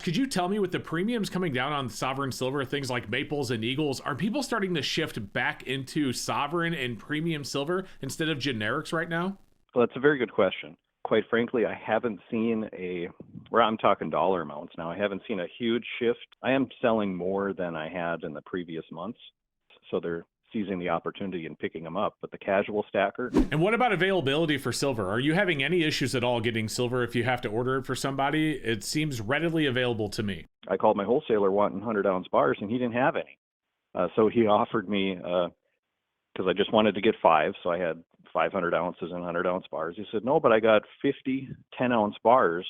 Could you tell me, with the premiums coming down on sovereign silver, things like maples and eagles, are people starting to shift back into sovereign and premium silver instead of generics right now? Well, that's a very good question. Quite frankly, I haven't seen where I'm talking dollar amounts now, I haven't seen a huge shift. I am selling more than I had in the previous months. So they're seizing the opportunity and picking them up. But the casual stacker. And what about availability for silver? Are you having any issues at all getting silver if you have to order it for somebody? It seems readily available to me. I called my wholesaler wanting 100-ounce bars, and he didn't have any. So he offered me, because I just wanted to get 5, so I had 500 ounces and 100-ounce bars. He said, no, but I got 50 10-ounce bars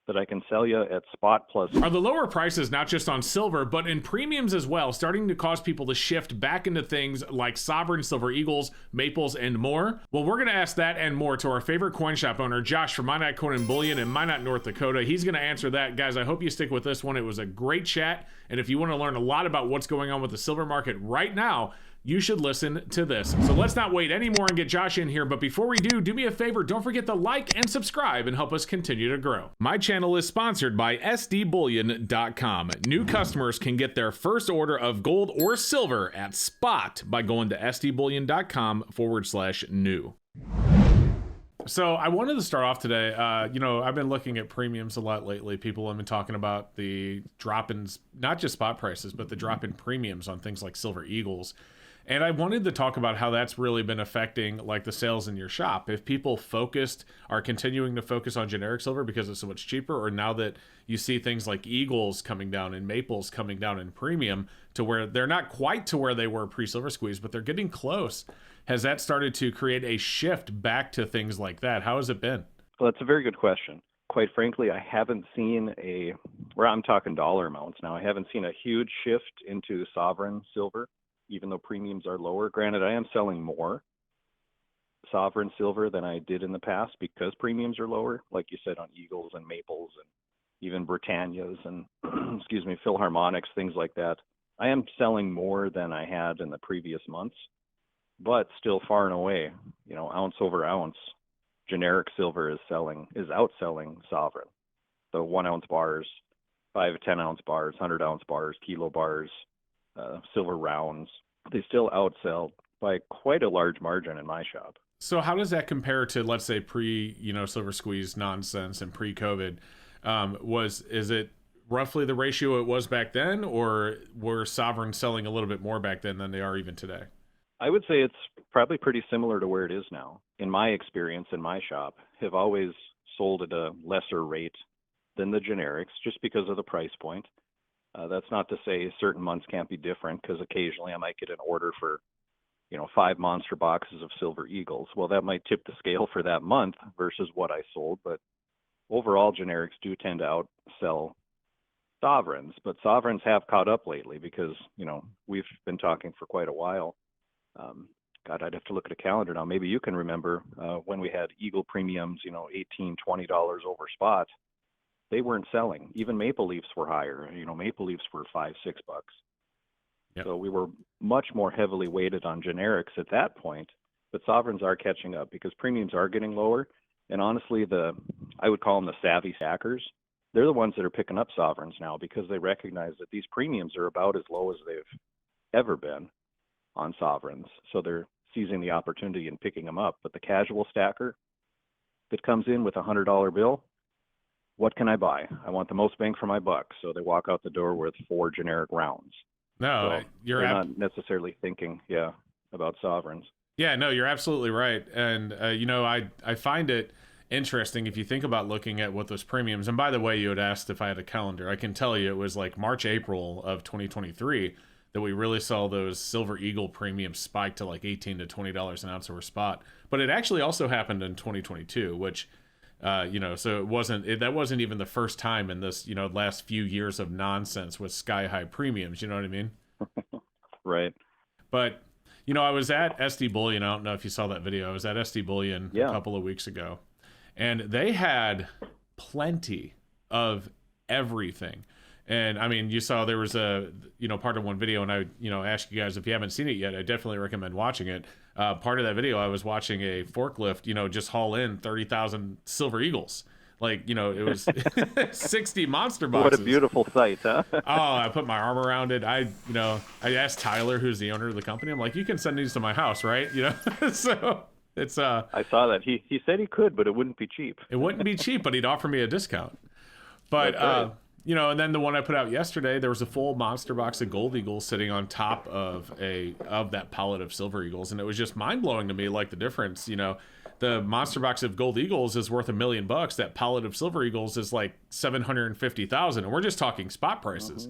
that I can sell you at spot plus. Are the lower prices, not just on silver, but in premiums as well, starting to cause people to shift back into things like sovereign silver eagles, maples, and more? Well, we're going to ask that and more to our favorite coin shop owner, Josh from Minot Coin and Bullion in Minot, North Dakota. He's going to answer that. Guys, I hope you stick with this one. It was a great chat. And if you want to learn a lot about what's going on with the silver market right now, you should listen to this. So let's not wait anymore and get Josh in here. But before we do me a favor, don't forget to like and subscribe and help us continue to grow. My channel is sponsored by sdbullion.com. New customers can get their first order of gold or silver at spot by going to sdbullion.com/new. So I wanted to start off today. I've been looking at premiums a lot lately. People have been talking about the drop in, not just spot prices, but the drop in premiums on things like silver eagles. And I wanted to talk about how that's really been affecting like the sales in your shop. If people are continuing to focus on generic silver because it's so much cheaper, or now that you see things like eagles coming down and maples coming down in premium to where they're not quite to where they were pre-silver squeeze, but they're getting close. Has that started to create a shift back to things like that? How has it been? Well, that's a very good question. Quite frankly, I haven't seen where I'm talking dollar amounts now, I haven't seen a huge shift into sovereign silver, even though premiums are lower. Granted, I am selling more sovereign silver than I did in the past because premiums are lower, like you said, on eagles and maples and even Britannias and, Philharmonics, things like that. I am selling more than I had in the previous months, but still far and away, ounce over ounce, generic silver is outselling sovereign. So 1-ounce bars, 5 10-ounce bars, 100-ounce bars, kilo bars, silver rounds, they still outsell by quite a large margin in my shop. So how does that compare to, let's say, silver squeeze nonsense and pre-COVID? Is it roughly the ratio it was back then, or were sovereigns selling a little bit more back then than they are even today? I would say it's probably pretty similar to where it is now. In my experience, in my shop, have always sold at a lesser rate than the generics just because of the price point. That's not to say certain months can't be different, because occasionally I might get an order for, 5 monster boxes of silver eagles. Well, that might tip the scale for that month versus what I sold. But overall, generics do tend to outsell sovereigns. But sovereigns have caught up lately because, we've been talking for quite a while. God, I'd have to look at a calendar now. Maybe you can remember when we had eagle premiums, $18, $20 over spot. They weren't selling. Even maple leafs were higher. Maple leafs were $5, $6. Yep. So we were much more heavily weighted on generics at that point, but sovereigns are catching up because premiums are getting lower. And honestly, I would call them the savvy stackers. They're the ones that are picking up sovereigns now because they recognize that these premiums are about as low as they've ever been on sovereigns. So they're seizing the opportunity and picking them up. But the casual stacker that comes in with a $100 bill, what can I buy? I want the most bang for my buck. So they walk out the door with 4 generic rounds. No, so you're not necessarily thinking, about sovereigns. Yeah, no, you're absolutely right. And, I find it interesting if you think about looking at what those premiums, and by the way, you had asked if I had a calendar. I can tell you it was like March, April of 2023 that we really saw those silver eagle premiums spike to like $18 to $20 an ounce over spot. But it actually also happened in 2022, which, so that wasn't even the first time in this, last few years of nonsense with sky high premiums. You know what I mean? Right. But, I was at SD Bullion. I don't know if you saw that video. I was at SD Bullion a couple of weeks ago, and they had plenty of everything. And I mean, you saw there was a, part of one video, and I, ask you guys, if you haven't seen it yet, I definitely recommend watching it. Part of that video, I was watching a forklift, just haul in 30,000 silver eagles. Like, it was 60 monster What a boxes. beautiful sight, huh? Oh, I put my arm around it. I asked Tyler, who's the owner of the company. I'm like, you can send these to my house, right? So it's I saw that. He said he could, but it wouldn't be cheap. it wouldn't be cheap, but he'd offer me a discount. But That's right. and then the one I put out yesterday, there was a full monster box of gold eagles sitting on top of that pallet of silver eagles, and it was just mind blowing to me, like the difference. The monster box of gold eagles is worth $1 million. That pallet of silver eagles is like 750,000, and we're just talking spot prices.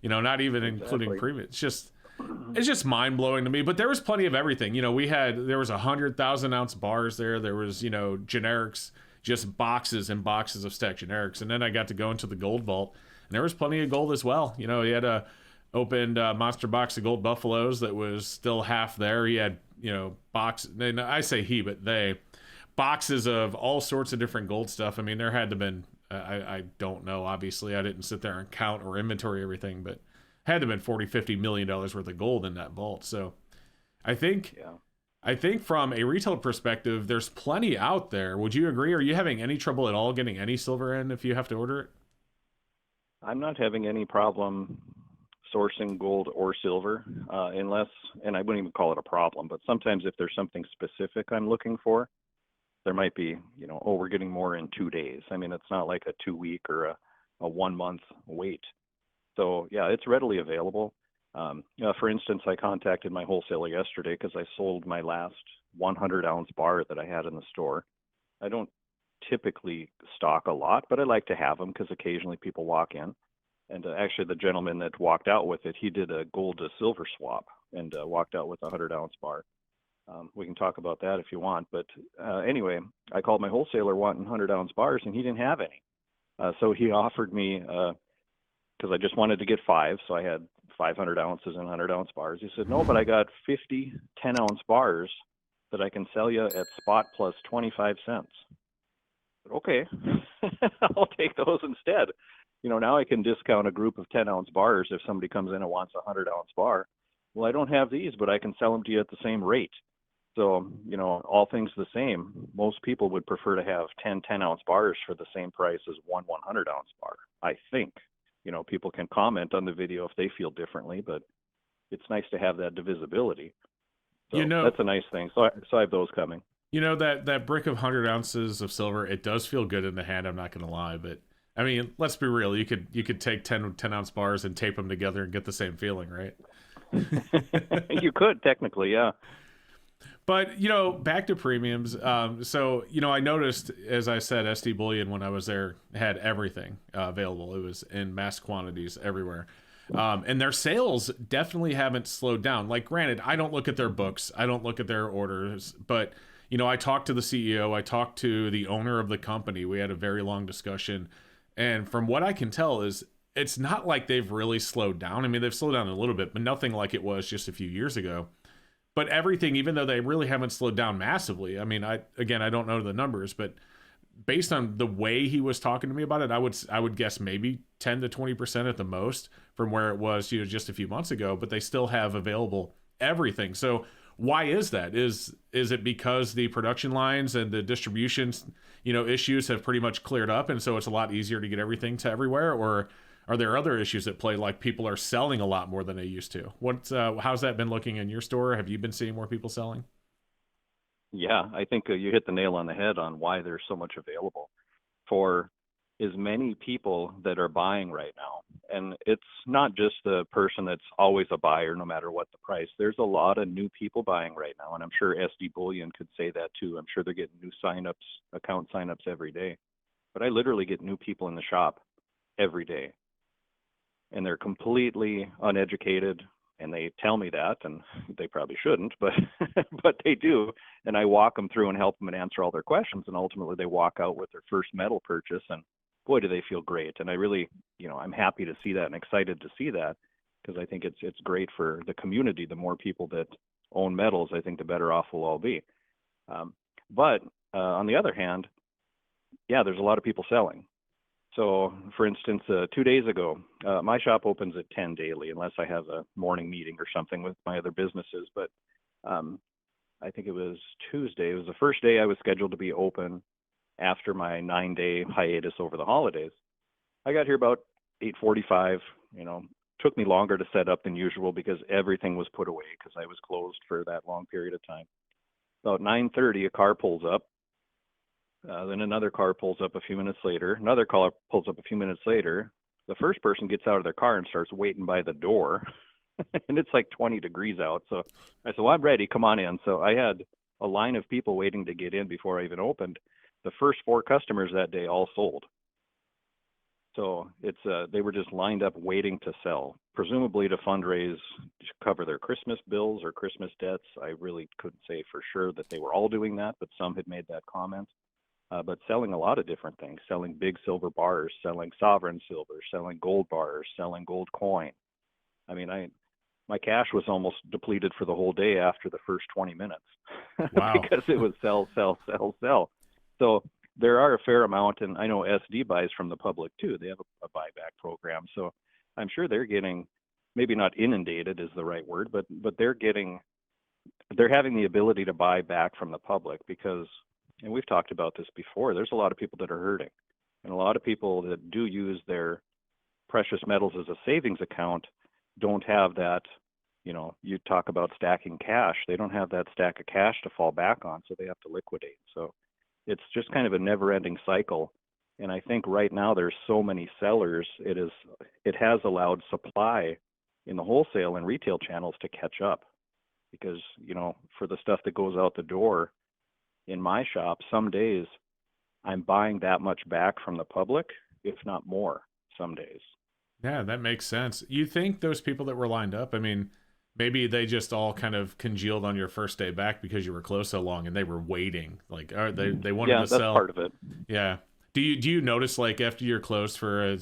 Not even including premium. It's just mind blowing to me. But there was plenty of everything. There was 100,000-ounce bars there. There was generics, just boxes and boxes of stacked generics. And then I got to go into the gold vault, and there was plenty of gold as well. He had a opened monster box of gold buffaloes that was still half there. He had box. And I say he, but they boxes of all sorts of different gold stuff. I mean, there had to been. I don't know. Obviously, I didn't sit there and count or inventory everything, but had to have been $40-50 million worth of gold in that vault. So I think from a retail perspective, there's plenty out there. Would you agree? Are you having any trouble at all getting any silver in if you have to order it? I'm not having any problem sourcing gold or silver, unless, and I wouldn't even call it a problem, but sometimes if there's something specific I'm looking for, there might be, we're getting more in 2 days. I mean, it's not like a 2-week or a 1-month wait. So yeah, it's readily available. For instance, I contacted my wholesaler yesterday because I sold my last 100-ounce bar that I had in the store. I don't typically stock a lot, but I like to have them because occasionally people walk in. And actually, the gentleman that walked out with it, he did a gold to silver swap and walked out with a 100-ounce bar. We can talk about that if you want. But anyway, I called my wholesaler wanting 100-ounce bars, and he didn't have any. So he offered me, because I just wanted to get 5, so I had 500 ounces and 100-ounce bars. He said, no, but I got 50 10-ounce bars that I can sell you at spot plus 25 cents. Said, okay, I'll take those instead. Now I can discount a group of 10-ounce bars if somebody comes in and wants a 100-ounce bar. Well, I don't have these, but I can sell them to you at the same rate. So, all things the same, most people would prefer to have 10 10-ounce bars for the same price as one 100-ounce bar, I think. People can comment on the video if they feel differently, but it's nice to have that divisibility. So that's a nice thing. So I have those coming. That brick of 100 ounces of silver, it does feel good in the hand. I'm not going to lie, but I mean, let's be real. You could take 10-ounce bars and tape them together and get the same feeling, right? You could technically, yeah. But, back to premiums. So, I noticed, as I said, SD Bullion, when I was there, had everything available. It was in mass quantities everywhere. And their sales definitely haven't slowed down. Like, granted, I don't look at their books. I don't look at their orders. But, I talked to the CEO. I talked to the owner of the company. We had a very long discussion. And from what I can tell is it's not like they've really slowed down. I mean, they've slowed down a little bit, but nothing like it was just a few years ago. But everything, even though they really haven't slowed down massively, I mean, I don't know the numbers, but based on the way he was talking to me about it, I would guess maybe 10 to 20% at the most from where it was, just a few months ago, but they still have available everything. So why is that? Is it because the production lines and the distribution, issues have pretty much cleared up, and so it's a lot easier to get everything to everywhere? Or are there other issues at play, like people are selling a lot more than they used to? How's that been looking in your store? Have you been seeing more people selling? Yeah, I think you hit the nail on the head on why there's so much available for as many people that are buying right now. And it's not just the person that's always a buyer, no matter what the price. There's a lot of new people buying right now, and I'm sure SD Bullion could say that too. I'm sure they're getting new signups, account signups every day. But I literally get new people in the shop every day. And they're completely uneducated, and they tell me that, and they probably shouldn't, but but they do. And I walk them through and help them and answer all their questions, and ultimately they walk out with their first metal purchase, and boy, do they feel great. And I really, I'm happy to see that and excited to see that, because I think it's great for the community. The more people that own metals, I think the better off we'll all be. But on the other hand, yeah, there's a lot of people selling. So, for instance, 2 days ago, my shop opens at 10 daily, unless I have a morning meeting or something with my other businesses. But I think it was Tuesday. It was the first day I was scheduled to be open. after my 9-day hiatus over the holidays. I got here about 8:45. Took me longer to set up than usual because everything was put away because I was closed for that long period of time. About 9:30, a car pulls up. Then another car pulls up a few minutes later. Another car pulls up a few minutes later. The first person gets out of their car and starts waiting by the door. And it's like 20 degrees out. So I said, well, I'm ready. Come on in. So I had a line of people waiting to get in before I even opened. The first 4 customers that day all sold. So they were just lined up waiting to sell, presumably to fundraise to cover their Christmas bills or Christmas debts. I really couldn't say for sure that they were all doing that, but some had made that comment. But selling a lot of different things, selling big silver bars, selling sovereign silver, selling gold bars, selling gold coin. I mean, my cash was almost depleted for the whole day after the first 20 minutes. Wow. Because it was sell, sell, sell, sell. So there are a fair amount, and I know SD buys from the public too. They have a buyback program. So I'm sure they're getting, maybe not inundated is the right word, but they're having the ability to buy back from the public because, and we've talked about this before, there's a lot of people that are hurting. And a lot of people that do use their precious metals as a savings account don't have that, you talk about stacking cash. They don't have that stack of cash to fall back on, so they have to liquidate. So it's just kind of a never-ending cycle. And I think right now there's so many sellers, it has allowed supply in the wholesale and retail channels to catch up. Because, for the stuff that goes out the door in my shop, some days I'm buying that much back from the public, if not more, some days. Yeah, that makes sense. You think those people that were lined up, I mean, maybe they just all kind of congealed on your first day back because you were closed so long and they were waiting. Like, they wanted to sell. Yeah, that's part of it. Yeah. Do you notice, like, after you're closed for a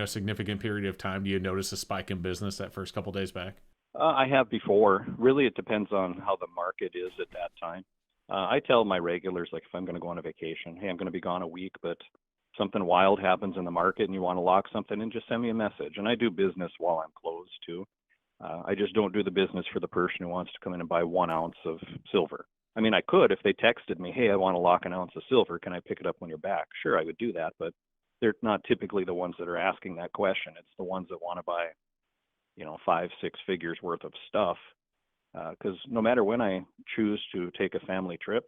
significant period of time, do you notice a spike in business that first couple days back? I have before. Really, it depends on how the market is at that time. I tell my regulars, like, if I'm going to go on a vacation, hey, I'm going to be gone a week, but something wild happens in the market and you want to lock something in, just send me a message. And I do business while I'm closed too. I just don't do the business for the person who wants to come in and buy 1 ounce of silver. I mean, I could if they texted me, hey, I want to lock an ounce of silver. Can I pick it up when you're back? Sure, I would do that, but they're not typically the ones that are asking that question. It's the ones that want to buy, 5-6 figures worth of stuff. Because no matter when I choose to take a family trip,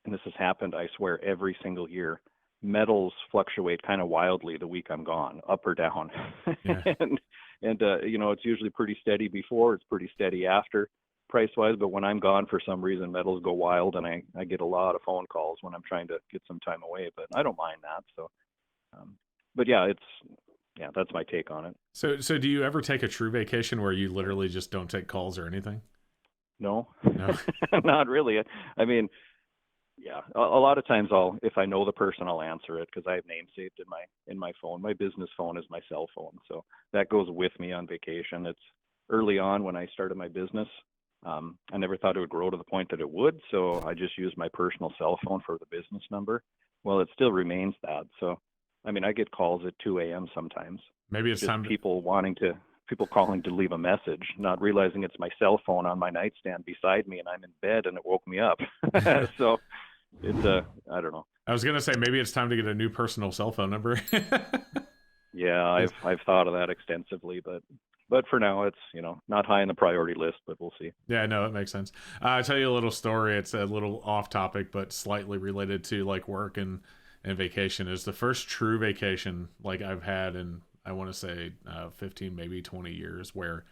and this has happened, I swear, every single year, metals fluctuate kind of wildly the week I'm gone, up or down. Yeah. and it's usually pretty steady before, it's pretty steady after price-wise, but when I'm gone for some reason, metals go wild, and I get a lot of phone calls when I'm trying to get some time away, but I don't mind that. So, but yeah, that's my take on it. So do you ever take a true vacation where you literally just don't take calls or anything? No. Not really. I mean, yeah, a lot of times if I know the person, I'll answer it because I have names saved in my phone. My business phone is my cell phone, so that goes with me on vacation. It's early on when I started my business. I never thought it would grow to the point that it would, so I just used my personal cell phone for the business number. Well, it still remains that. So, I mean, I get calls at 2 a.m. sometimes. Maybe it's just time people calling to leave a message, not realizing it's my cell phone on my nightstand beside me, and I'm in bed, and it woke me up. So it's I don't know. I was gonna say maybe it's time to get a new personal cell phone number. Yeah, I've thought of that extensively, but for now it's not high on the priority list, but we'll see. Yeah, no, it makes sense. I'll tell you a little story. It's a little off topic, but slightly related to like work and vacation. Is the first true vacation like I've had in, I want to say 15, maybe 20 years where,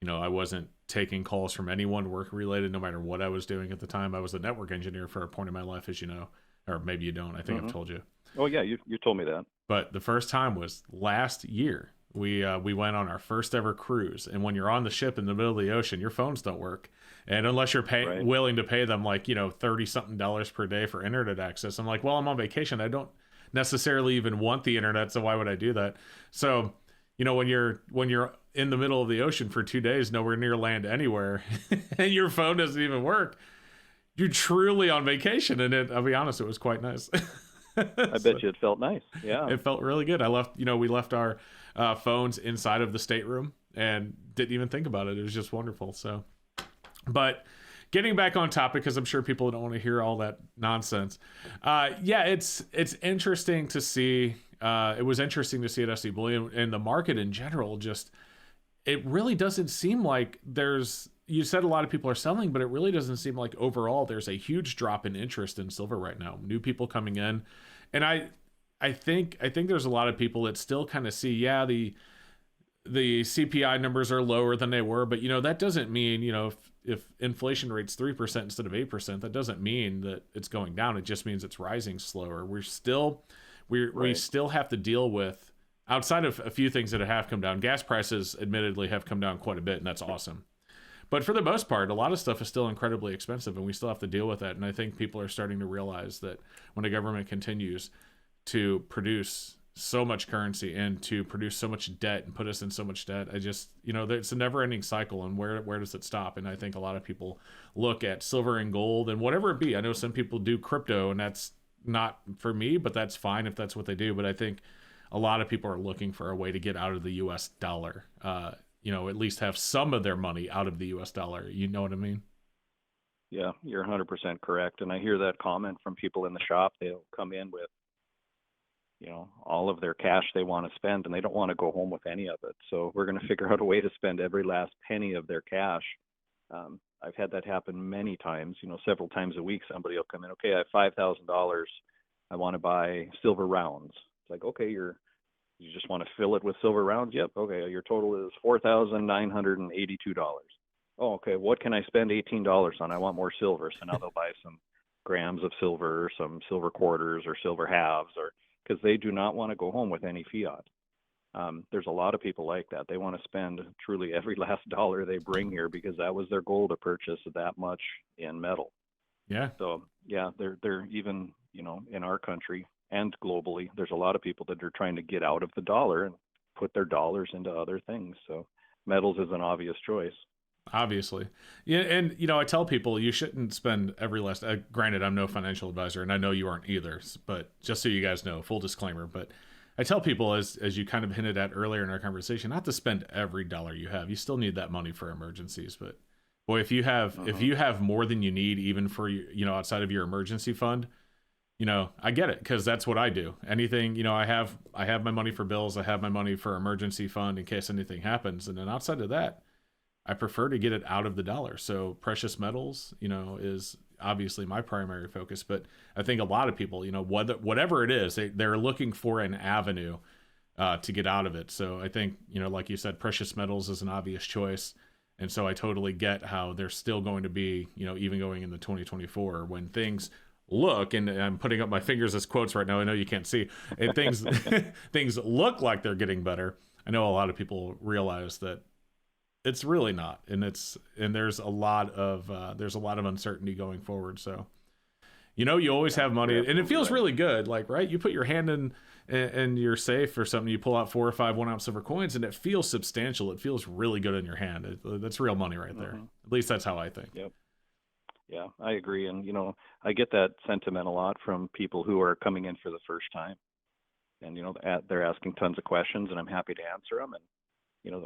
I wasn't taking calls from anyone work related, no matter what I was doing at the time. I was a network engineer for a point in my life, as you know, or maybe you don't. I think I've told you. Oh yeah, you told me that. But the first time was last year. We went on our first ever cruise, and when you're on the ship in the middle of the ocean, your phones don't work, and unless you're Right. willing to pay them like $30-something per day for internet access, I'm like, well, I'm on vacation. I don't necessarily even want the internet, so why would I do that? So, when you're in the middle of the ocean for 2 days, nowhere near land anywhere, and your phone doesn't even work, you're truly on vacation. And I'll be honest, it was quite nice. I bet you it felt nice. Yeah, it felt really good. We left our phones inside of the stateroom and didn't even think about it. It was just wonderful. So, but getting back on topic, because I'm sure people don't want to hear all that nonsense. Yeah, it's interesting to see. It was interesting to see at SD Bullion and the market in general. Just it really doesn't seem like there's. You said a lot of people are selling, but it really doesn't seem like overall there's a huge drop in interest in silver right now. New people coming in, and I think there's a lot of people that still kind of see, yeah, the CPI numbers are lower than they were, but that doesn't mean, if inflation rate's 3% instead of 8%, that doesn't mean that it's going down. It just means it's rising slower. We still have to deal with, outside of a few things that have come down. Gas prices admittedly have come down quite a bit, and that's awesome. But for the most part, a lot of stuff is still incredibly expensive, and we still have to deal with that. And I think people are starting to realize that when the government continues to produce so much currency and to produce so much debt and put us in so much debt, it's a never-ending cycle. And where does it stop? And I think a lot of people look at silver and gold and whatever it be. I know some people do crypto, and that's not for me, but that's fine if that's what they do. But I think a lot of people are looking for a way to get out of the U.S. dollar. At least have some of their money out of the U.S. dollar. You know what I mean? Yeah, you're 100% correct. And I hear that comment from people in the shop. They'll come in with, all of their cash they want to spend, and they don't want to go home with any of it. So we're going to figure out a way to spend every last penny of their cash. I've had that happen many times, several times a week. Somebody will come in, okay, I have $5,000. I want to buy silver rounds. It's like, okay, you just want to fill it with silver rounds? Yep. Okay. Your total is $4,982. Oh, okay. What can I spend $18 on? I want more silver. So now they'll buy some grams of silver, some silver quarters or silver halves, because they do not want to go home with any fiat. There's a lot of people like that. They want to spend truly every last dollar they bring here because that was their goal to purchase that much in metal. Yeah. So yeah, they're even, in our country and globally, there's a lot of people that are trying to get out of the dollar and put their dollars into other things. So metals is an obvious choice. Obviously. Yeah. And, I tell people you shouldn't spend every last, granted, I'm no financial advisor and I know you aren't either, but just so you guys know, full disclaimer, but I tell people, as you kind of hinted at earlier in our conversation, not to spend every dollar you have. You still need that money for emergencies, but boy, if you have more than you need, even for, outside of your emergency fund, I get it, because that's what I do. Anything, I have my money for bills. I have my money for emergency fund in case anything happens. And then outside of that, I prefer to get it out of the dollar. So precious metals, is obviously my primary focus. But I think a lot of people, whatever it is, they're looking for an avenue to get out of it. So I think, like you said, precious metals is an obvious choice. And so I totally get how they're still going to be, even going into 2024 when things look, and I'm putting up my fingers as quotes right now, I know you can't see, and things things look like they're getting better. I know a lot of people realize that it's really not, and there's a lot of uncertainty going forward. So you always have money, and it feels really good, like, right, you put your hand in your safe or something, you pull out 4 or 5 1-ounce silver coins, and it feels substantial. It feels really good in your hand. That's real money right there. At least that's how I think. Yep. Yeah, I agree. And, I get that sentiment a lot from people who are coming in for the first time. And, they're asking tons of questions, and I'm happy to answer them. And,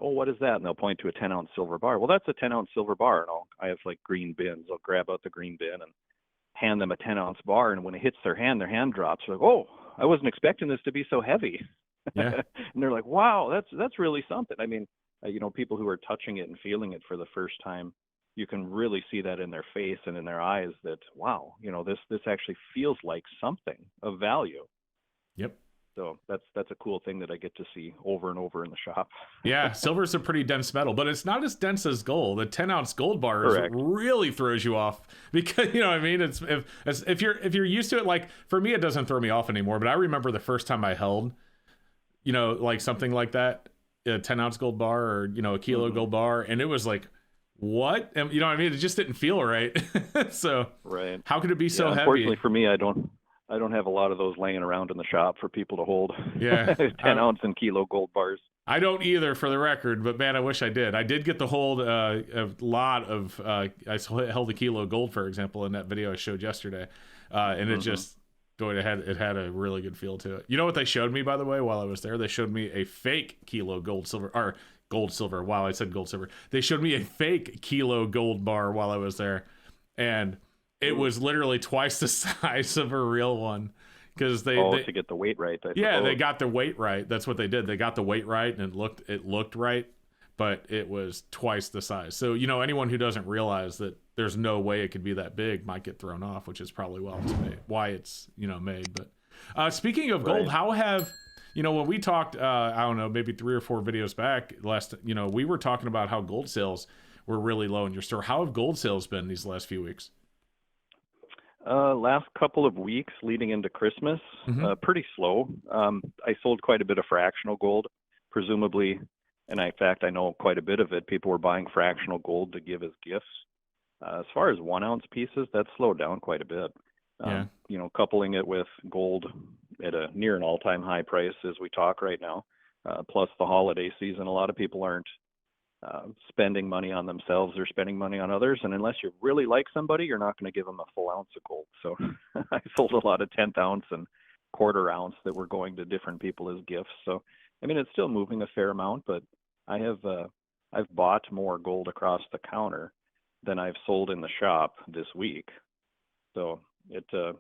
oh, what is that? And they'll point to a 10-ounce silver bar. Well, that's a 10-ounce silver bar. And I have like green bins. I'll grab out the green bin and hand them a 10-ounce bar. And when it hits their hand drops. They're like, oh, I wasn't expecting this to be so heavy. Yeah. And they're like, wow, that's really something. I mean, people who are touching it and feeling it for the first time, you can really see that in their face and in their eyes that, wow, this actually feels like something of value. Yep. So that's a cool thing that I get to see over and over in the shop. Yeah, silver's a pretty dense metal, but it's not as dense as gold. The 10-ounce gold bar really throws you off because, what I mean? It's if you're used to it, like for me, it doesn't throw me off anymore. But I remember the first time I held, like something like that, a 10-ounce gold bar or, a kilo gold bar, and it was like, what? And, what I mean? It just didn't feel right. So right. How could it be so heavy? Unfortunately for me, I don't have a lot of those laying around in the shop for people to hold. Yeah. 10-ounce and kilo gold bars. I don't either, for the record, but man, I wish I did. I did get to hold a lot of, I held a kilo gold, for example, in that video I showed yesterday. And it just, it had a really good feel to it. You know what they showed me, by the way, while I was there? They showed me a fake kilo gold silver. Wow, I said gold silver. They showed me a fake kilo gold bar while I was there. and it was literally twice the size of a real one. Because they to get the weight right. They got the weight right. That's what they did. They got the weight right, and it looked right, but it was twice the size. So anyone who doesn't realize that there's no way it could be that big might get thrown off, which is probably why it's made. But speaking of gold, how have when we talked, I don't know, maybe 3 or 4 videos back, we were talking about how gold sales were really low in your store. How have gold sales been these last few weeks? Last couple of weeks leading into Christmas, pretty slow. I sold quite a bit of fractional gold, presumably, and in fact, I know quite a bit of it. People were buying fractional gold to give as gifts. As far as 1 ounce pieces, that slowed down quite a bit. Coupling it with gold at a near an all-time high price as we talk right now, plus the holiday season, a lot of people aren't spending money on themselves. They're spending money on others, and unless you really like somebody, you're not going to give them a full ounce of gold. So I sold a lot of 10th ounce and quarter ounce that were going to different people as gifts. So I mean, it's still moving a fair amount, but I've bought more gold across the counter than I've sold in the shop this week. So it I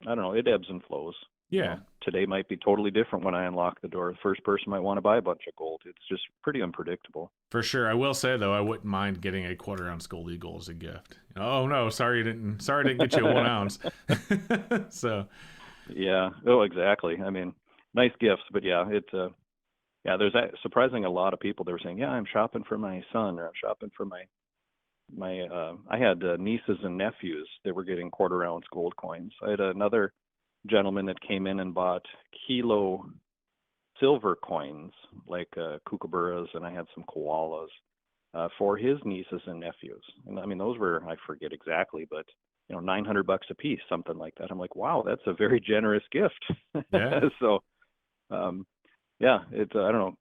don't know, it ebbs and flows. Yeah. Today might be totally different when I unlock the door. The first person might want to buy a bunch of gold. It's just pretty unpredictable. For sure. I will say though, I wouldn't mind getting a quarter ounce gold eagle as a gift. Oh no, sorry I didn't get you a 1 ounce. So yeah. Oh, exactly. I mean, nice gifts, but yeah, there's surprisingly a lot of people that were saying, yeah, I'm shopping for my son, or I'm shopping for my I had nieces and nephews that were getting quarter ounce gold coins. I had another gentleman that came in and bought kilo silver coins, like kookaburras, and I had some koalas for his nieces and nephews. And I mean, those were, I forget exactly, but $900 a piece, something like that. I'm like, wow, that's a very generous gift. Yeah. So yeah, I don't know,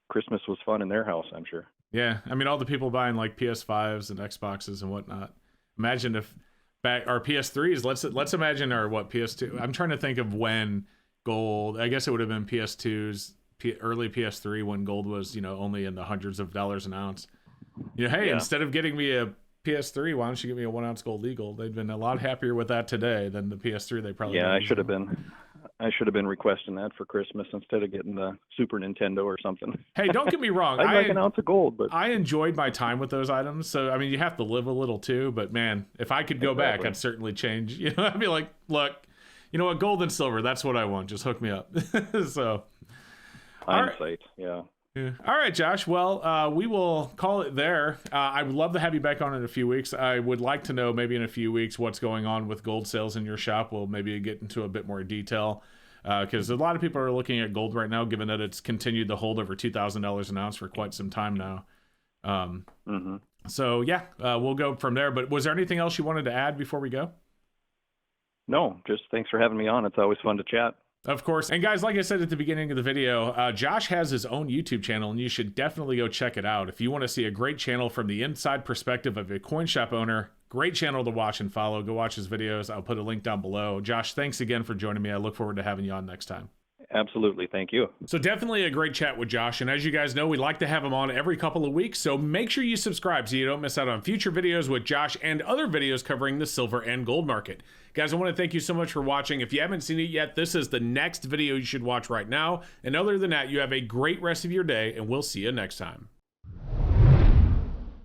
Christmas was fun in their house, I'm sure. Yeah, I mean, all the people buying like PS5s and Xboxes and whatnot. Imagine if our PS3s. Let's imagine our PS2. I'm trying to think of when gold. I guess it would have been PS2s, early PS3 when gold was only in the hundreds of dollars an ounce. Hey, instead of getting me a PS3, why don't you give me a 1 ounce gold eagle? They'd been a lot happier with that today than the PS3. They probably I should have been requesting that for Christmas instead of getting the Super Nintendo or something. Hey, don't get me wrong. I'd like an ounce of gold, but I enjoyed my time with those items. So, I mean, you have to live a little too, but man, if I could go back, I'd certainly change. I'd be like, look, you know what? Gold and silver, that's what I want. Just hook me up. So, hindsight, yeah. Yeah. All right, Josh. Well, we will call it there. I would love to have you back on in a few weeks. I would like to know maybe in a few weeks what's going on with gold sales in your shop. We'll maybe get into a bit more detail because a lot of people are looking at gold right now, given that it's continued to hold over $2,000 an ounce for quite some time now. So, yeah, we'll go from there. But was there anything else you wanted to add before we go? No, just thanks for having me on. It's always fun to chat. Of course. And guys, like I said at the beginning of the video, Josh has his own YouTube channel, and you should definitely go check it out. If you want to see a great channel from the inside perspective of a coin shop owner, great channel to watch and follow. Go watch his videos. I'll put a link down below. Josh, thanks again for joining me. I look forward to having you on next time. Absolutely. Thank you. So definitely a great chat with Josh. And as you guys know, we like to have him on every couple of weeks. So make sure you subscribe so you don't miss out on future videos with Josh and other videos covering the silver and gold market. Guys, I want to thank you so much for watching. If you haven't seen it yet, this is the next video you should watch right now. And other than that, you have a great rest of your day, and we'll see you next time.